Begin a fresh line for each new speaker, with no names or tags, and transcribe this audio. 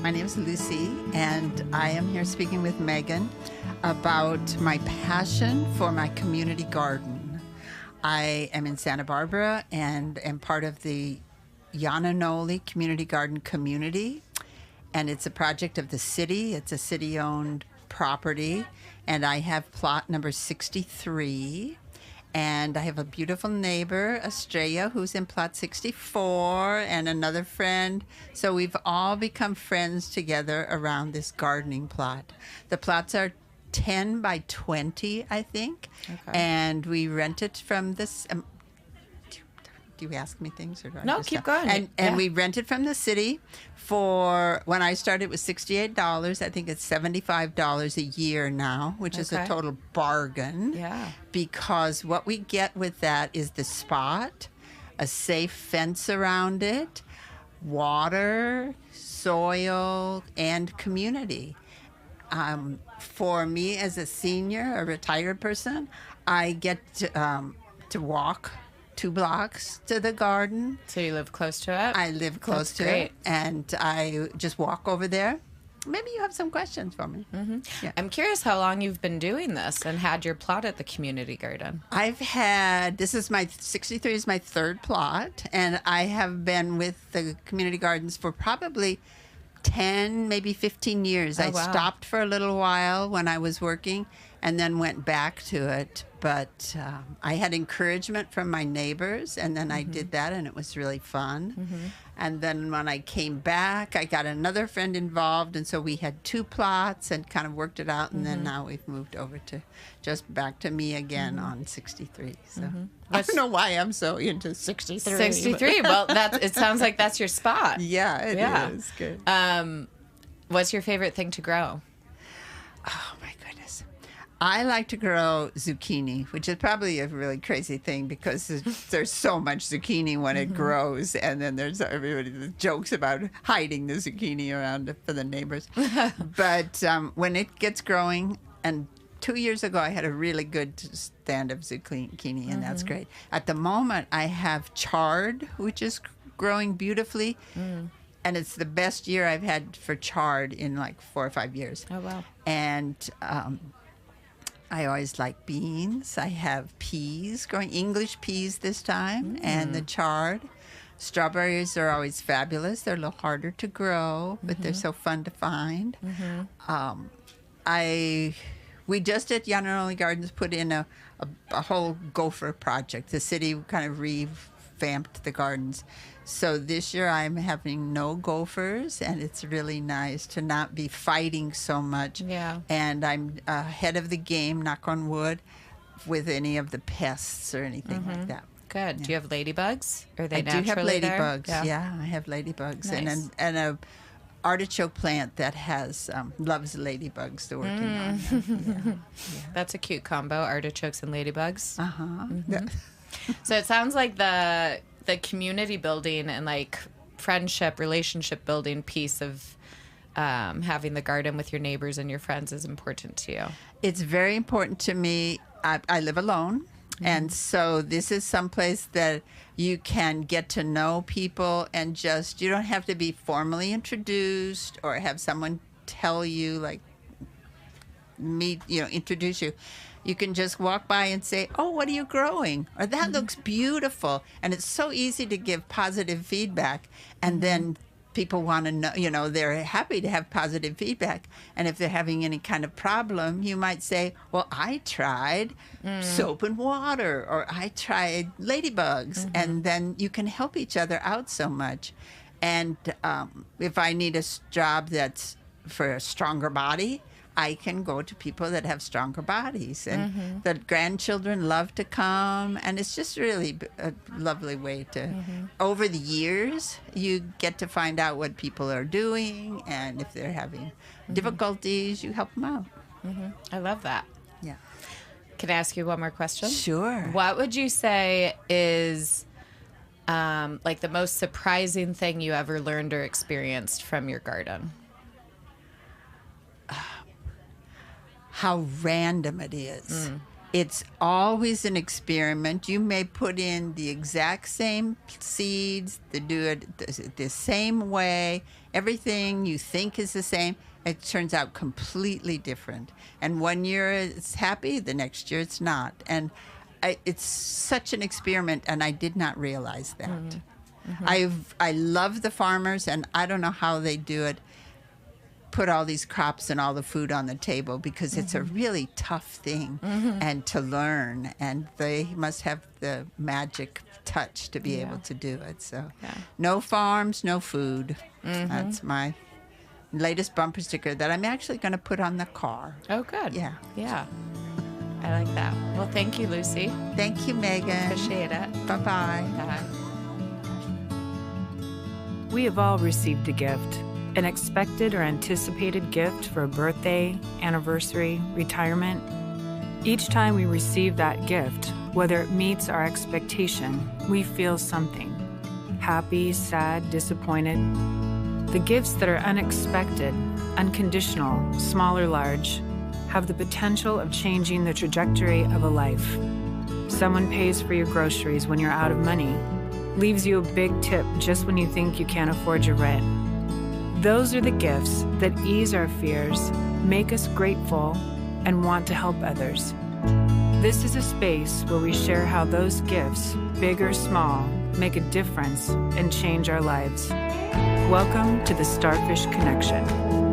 My name is Lucy, and I am here speaking with Megan about my passion for my community garden. I am in Santa Barbara and am part of the Yananoli Community Garden community, and it's a project of the city. It's a city-owned property, and I have plot number 63. And I have a beautiful neighbor, Estrella, who's in plot 64, and another friend. So we've all become friends together around this gardening plot. The plots are 10 by 20, I think. Okay. And we rent it from this. Do you ask me things or do I
No,
just
keep going.
And we rent it from the city for, when I started, it was $68. I think it's $75 a year now, which is a total bargain.
Yeah.
Because what we get with that is the spot, a safe fence around it, water, soil, and community. For me as a senior, a retired person, I get to walk 2 blocks to the garden.
So you live close to it?
I live close to it, and I just walk over there. Maybe you have some questions for me.
Mm-hmm.
Yeah.
I'm curious how long you've been doing this and had your plot at the community garden.
I've had, this is my, 63 is my 3rd plot, and I have been with the community gardens for probably 10, maybe 15 years. I stopped for a little while when I was working and then went back to it. But I had encouragement from my neighbors, and then I did that, and it was really fun. And then when I came back, I got another friend involved, and so we had 2 plots and kind of worked it out, and then now we've moved over to just back to me again on 63. So I don't know why I'm so into 63.
63. Well, it sounds like that's your spot.
Yeah, it is. Good.
What's your favorite thing to grow?
Oh, my goodness. I like to grow zucchini, which is probably a really crazy thing because there's so much zucchini when it grows, and then there's everybody that jokes about hiding the zucchini around for the neighbors. But when it gets growing, and 2 years ago I had a really good stand of zucchini, and that's great. At the moment, I have chard, which is growing beautifully. And it's the best year I've had for chard in like 4 or 5 years.
Oh, wow.
And I always like beans. I have peas growing, English peas this time, and the chard. Strawberries are always fabulous. They're a little harder to grow, but they're so fun to find. We just at Yananoli Gardens put in a whole gopher project. The city kind of revamped the gardens. So this year I'm having no gophers, and it's really nice to not be fighting so much.
Yeah.
And I'm ahead of the game, knock on wood, with any of the pests or anything like that.
Good.
Yeah.
Do you have ladybugs? Are they
I do have
naturally there?
ladybugs. Yeah, I have ladybugs.
Nice.
And a artichoke plant that has loves ladybugs to working on. Yeah.
That's a cute combo, artichokes and ladybugs.
Yeah.
So it sounds like the community building and like friendship, relationship building piece of having the garden with your neighbors and your friends is important to you.
It's very important to me. I live alone, and so this is someplace that you can get to know people, and just, you don't have to be formally introduced or have someone tell you, like, introduce you. You can just walk by and say, "Oh, what are you growing?" Or "That looks beautiful." And it's so easy to give positive feedback. And then people want to know, they're happy to have positive feedback. And if they're having any kind of problem, you might say, "Well, I tried soap and water," or "I tried ladybugs." And then you can help each other out so much. And if I need a job that's for a stronger body, I can go to people that have stronger bodies, and the grandchildren love to come, and it's just really a lovely way to, over the years, you get to find out what people are doing, and if they're having difficulties, you help them out.
I love that.
Yeah.
Can I ask you one more question?
Sure.
What would you say is like the most surprising thing you ever learned or experienced from your garden?
How random it is. It's always an experiment. You may put in the exact same seeds, to do it the same way. Everything you think is the same, it turns out completely different. And one year it's happy, the next year it's not. And it's such an experiment, and I did not realize that. I love the farmers, and I don't know how they do it, put all these crops and all the food on the table, because it's a really tough thing and to learn, and they must have the magic touch to be able to do it. So no farms, no food. That's my latest bumper sticker that I'm actually going to put on the car.
Oh, good.
Yeah.
I like that. Well, thank you, Lucy.
Thank you, Megan.
Appreciate it.
Bye-bye.
Bye.
We have all received a gift, an expected or anticipated gift for a birthday, anniversary, retirement. Each time we receive that gift, whether it meets our expectation, we feel something. Happy, sad, disappointed. The gifts that are unexpected, unconditional, small or large, have the potential of changing the trajectory of a life. Someone pays for your groceries when you're out of money, leaves you a big tip just when you think you can't afford your rent. Those are the gifts that ease our fears, make us grateful, and want to help others. This is a space where we share how those gifts, big or small, make a difference and change our lives. Welcome to the Starfish Connection.